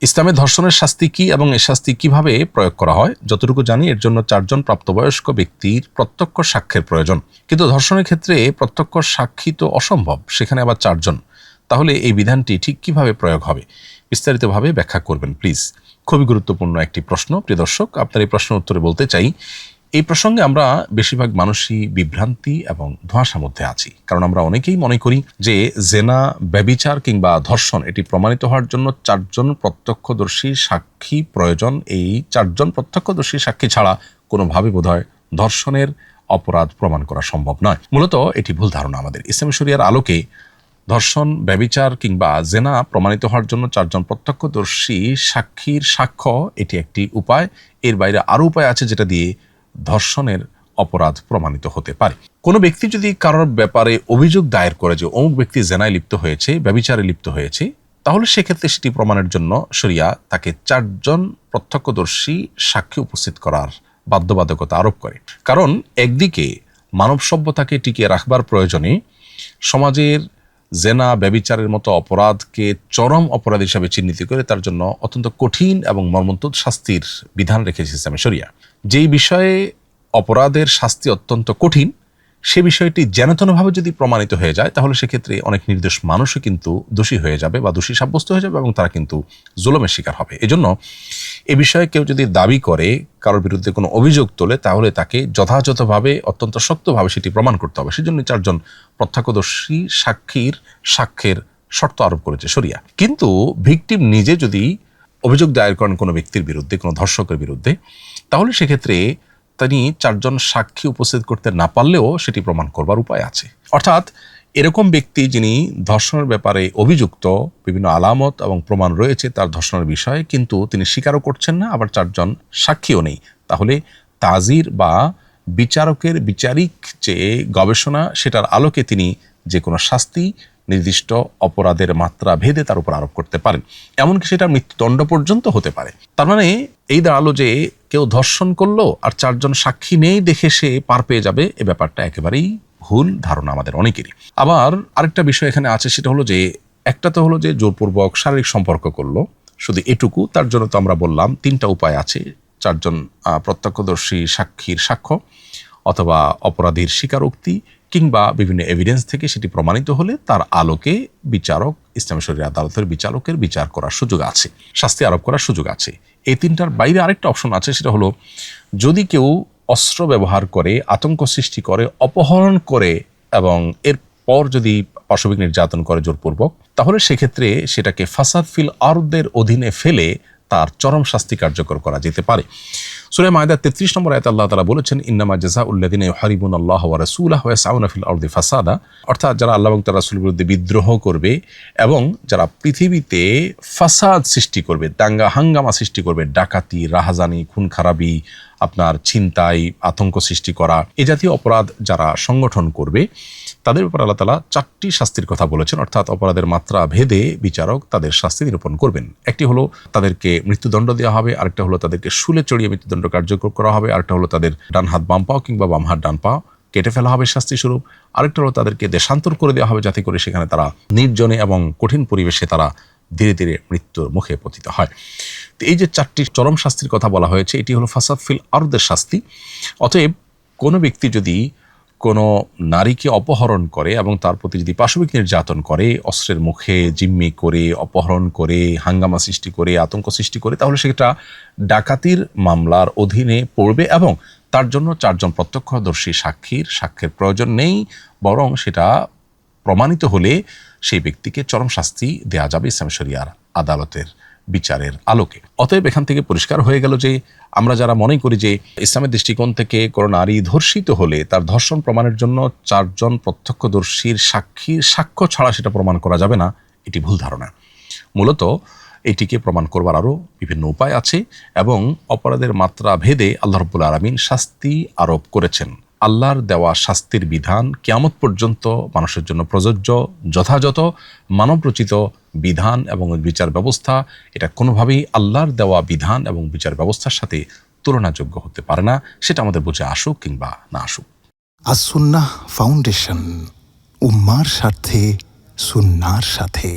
ইসলামে ধর্ষণের শাস্তি কি এবং এই শাস্তি কিভাবে প্রয়োগ করা হয়? যতটুকু জানি এর জন্য 4 জন প্রাপ্তবয়স্ক ব্যক্তির প্রত্যক্ষ সাক্ষ্যের প্রয়োজন। কিন্তু ধর্ষণের ক্ষেত্রে প্রত্যক্ষ সাক্ষী তো অসম্ভব, সেখানে আবার 4 জন। তাহলে এই বিধানটি ঠিক কিভাবে প্রয়োগ হবে? বিস্তারিতভাবে ব্যাখ্যা করবেন প্লিজ। খুবই গুরুত্বপূর্ণ একটি প্রশ্ন। প্রিয় দর্শক, আপনার এই প্রশ্নের উত্তরে বলতে চাই, এই প্রসঙ্গে আমরা বেশিরভাগ মানুষই বিভ্রান্তি এবং ধোঁয়াশার মধ্যে আছি। কারণ আমরা অনেকেই মনে করি যে জেনা, ব্যভিচার কিংবা ধর্ষণ এটি প্রমাণিত হওয়ার জন্য 4 জন প্রত্যক্ষদর্শী সাক্ষী প্রয়োজন। এই 4 জন প্রত্যক্ষদর্শী সাক্ষী ছাড়া কোনোভাবে বোধহয় ধর্ষণের অপরাধ প্রমাণ করা সম্ভব নয়। মূলত এটি ভুল ধারণা আমাদের। ইসলামী শরিয়ার আলোকে ধর্ষণ, ব্যভিচার কিংবা জেনা প্রমাণিত হওয়ার জন্য 4 জন প্রত্যক্ষদর্শী সাক্ষীর সাক্ষ্য এটি একটি উপায়। এর বাইরে আরও উপায় আছে যেটা দিয়ে ধর্ষণের অপরাধ প্রমাণিত হতে পারে। কোনো ব্যক্তি যদি কারোর ব্যাপারে অভিযোগ দায়ের করে যে অমুক ব্যক্তি জেনায় লিপ্ত হয়েছে, ব্যভিচারে লিপ্ত হয়েছে, তাহলে সেক্ষেত্রে সেটি প্রমাণের জন্য শরিয়া তাকে 4 জন প্রত্যক্ষদর্শী সাক্ষী উপস্থিত করার বাধ্যবাধকতা আরোপ করে। কারণ একদিকে মানব সভ্যতাকে টিকিয়ে রাখবার প্রয়োজনে সমাজের জেনা, ব্যভিচারের মতো অপরাধকে চরম অপরাধ হিসাবে চিহ্নিত করে তার জন্য অত্যন্ত কঠিন এবং মর্মন্তুদ শাস্তির বিধান রেখেছে ইসলামী শরিয়া। যেই বিষয়ে অপরাধের শাস্তি অত্যন্ত কঠিন, সে বিষয়টি যেনতেনভাবে যদি প্রমাণিত হয়ে যায়, তাহলে সেক্ষেত্রে অনেক নির্দোষ মানুষও কিন্তু দোষী হয়ে যাবে বা দোষী সাব্যস্ত হয়ে যাবে এবং তারা কিন্তু জুলুমের শিকার হবে। এজন্য এ বিষয়ে কেউ যদি দাবি করে, কারোর বিরুদ্ধে কোনো অভিযোগ তোলে, তাহলে তাকে যথাযথভাবে অত্যন্ত শক্তভাবে সেটি প্রমাণ করতে হবে। সেজন্য 4 জন প্রত্যক্ষদর্শী সাক্ষ্যের শর্ত আরোপ করেছে শরিয়া। কিন্তু ভিকটিম নিজে যদি অভিযোগ দায়ের করেন কোনো ব্যক্তির বিরুদ্ধে, কোনো ধর্ষকের বিরুদ্ধে, তাহলে সেক্ষেত্রে তিনি 4 জন সাক্ষী উপস্থিত করতে না পারলেও সেটি প্রমাণ করবার উপায় আছে। অর্থাৎ এরকম ব্যক্তি যিনি ধর্ষণের ব্যাপারে অভিযুক্ত, বিভিন্ন আলামত এবং প্রমাণ রয়েছে তার ধর্ষণের বিষয়ে, কিন্তু তিনি স্বীকারও করছেন না, আবার 4 জন সাক্ষীও নেই, তাহলে তাজির বা বিচারকের বিচারিক যে গবেষণা, সেটার আলোকে তিনি যে কোনো শাস্তি নির্দিষ্ট অপরাধের মাত্রা ভেদে তার উপর আরোপ করতে পারেন। এমনকি সেটা মৃত্যুদণ্ড পর্যন্ত হতে পারে। তার মানে এই দাঁড়ালো যে কেউ ধর্ষণ করলো আর 4 জন সাক্ষী নেই দেখে সে পার পেয়ে যাবে, এ ব্যাপারটা একেবারেই ভুল ধারণা আমাদের অনেকেরই। আবার আরেকটা বিষয় এখানে আছে, সেটা হলো যে একটা তো হলো যে জোরপূর্বক শারীরিক সম্পর্ক করলো, শুধু এটুকু। তার জন্য তো আমরা বললাম 3টা উপায় আছে। 4 জন প্রত্যক্ষদর্শী সাক্ষীর সাক্ষ্য, অথবা অপরাধীর স্বীকারোক্তি, কিংবা বিভিন্ন এভিডেন্স থেকে সেটি প্রমাণিত হলে তার আলোকে বিচারক, ইসলামী শরিয়া আদালতের বিচারকের বিচার করার সুযোগ আছে, শাস্তি আরোপ করার সুযোগ আছে। এই 3টার বাইরে আরেকটা অপশন আছে, সেটা হলো যদি কেউ অস্ত্র ব্যবহার করে, আতঙ্ক সৃষ্টি করে, অপহরণ করে এবং এরপর যদি পাশবিক নির্যাতন করে জোরপূর্বক, তাহলে সেক্ষেত্রে সেটাকে ফাসাদ ফিল আরদের অধীনে ফেলে তার চরম শাস্তি কার্যকর করা যেতে পারে। সূরা মায়দা 33 নম্বর আয়াতে আল্লাহ তাআলা বলেছেন, ইন্নামা জাযাউল্লাযিনা ইউহারিবুনাল্লাহ ওয়া রাসূলাহু ওয়া ইয়াসআউনা ফিল আরদি ফাসাদা, অর্থাৎ যারা আল্লাহ এবং তার রাসূলের বিরুদ্ধে বিদ্রোহ করবে এবং যারা পৃথিবীতে ফাসাদ সৃষ্টি করবে, দাঙ্গা হাঙ্গামা সৃষ্টি করবে, ডাকাতি, রাহাজানি, খুন খারাপি, আপনার ছিনতাই, আতঙ্ক সৃষ্টি করা, এ জাতীয় অপরাধ যারা সংগঠন করবে, তাদের উপর আল্লাহ তাআলা 4টি শাস্তির কথা বলেছেন। অর্থাৎ অপরাধের মাত্রা ভেদে বিচারক তাদের শাস্তি নিরূপণ করবেন। একটি হলো তাদেরকে মৃত্যুদণ্ড দেওয়া হবে, আরেকটা হলো তাদেরকে শুলে চড়িয়ে মৃত্যুদণ্ড কার্যকর করা হবে, আরেকটা হলো তাদের ডান হাত বাম পাও কিংবা বাম হাত ডান পা কেটে ফেলা হবে শাস্তি স্বরূপ, আরেকটা হলো তাদেরকে দেশান্তর করে দেওয়া হবে, যাতে করে সেখানে তারা নির্জনে এবং কঠিন পরিবেশে তারা ধীরে ধীরে মৃত্যুর মুখে পতিত হয়। তো এই যে 4টি চরম শাস্তির কথা বলা হয়েছে, এটি হলো ফাসাদ ফিল আরদের শাস্তি। অতএব কোনো ব্যক্তি যদি কোনো নারীকে অপহরণ করে এবং তার প্রতি যদি পাশবিক নির্যাতন করে, অস্ত্রের মুখে জিম্মি করে, অপহরণ করে, হাঙ্গামা সৃষ্টি করে, আতঙ্ক সৃষ্টি করে, তাহলে সেটা ডাকাতির মামলার অধীনে পড়বে এবং তার জন্য 4 জন প্রত্যক্ষদর্শী সাক্ষ্যের প্রয়োজন নেই, বরং সেটা প্রমাণিত হলে সেই ব্যক্তিকে চরম শাস্তি দেয়া যাবে ইসলামী শরিয়ার আদালতের বিচারের আলোকে। অতএব এখান থেকে পরিষ্কার হয়ে গেল যে আমরা যারা মনে করি যে ইসলামের দৃষ্টিকোণ থেকে কোনো নারী ধর্ষিত হলে তার ধর্ষণ প্রমাণের জন্য 4 জন প্রত্যক্ষদর্শীর সাক্ষ্য ছাড়া সেটা প্রমাণ করা যাবে না, এটি ভুল ধারণা। মূলত এটিকে প্রমাণ করবার আরও বিভিন্ন উপায় আছে এবং অপরাধের মাত্রা ভেদে আল্লাহ রাব্বুল আলামিন শাস্তি আরোপ করেছেন। আল্লাহর দেওয়া শাস্তির বিধান কিয়ামত পর্যন্ত মানুষের জন্য প্রযোজ্য, যথাযথ মানবরচিত বিধান এবং বিচার ব্যবস্থা, এটা কোনোভাবেই আল্লাহর দেওয়া বিধান এবং বিচার ব্যবস্থার সাথে তুলনাযোগ্য হতে পারে না, সেটা আমাদের বুঝে আসুক কিংবা না আসুক। আস সুন্নাহ ফাউন্ডেশন, উম্মার স্বার্থে সুন্নাহর সাথে।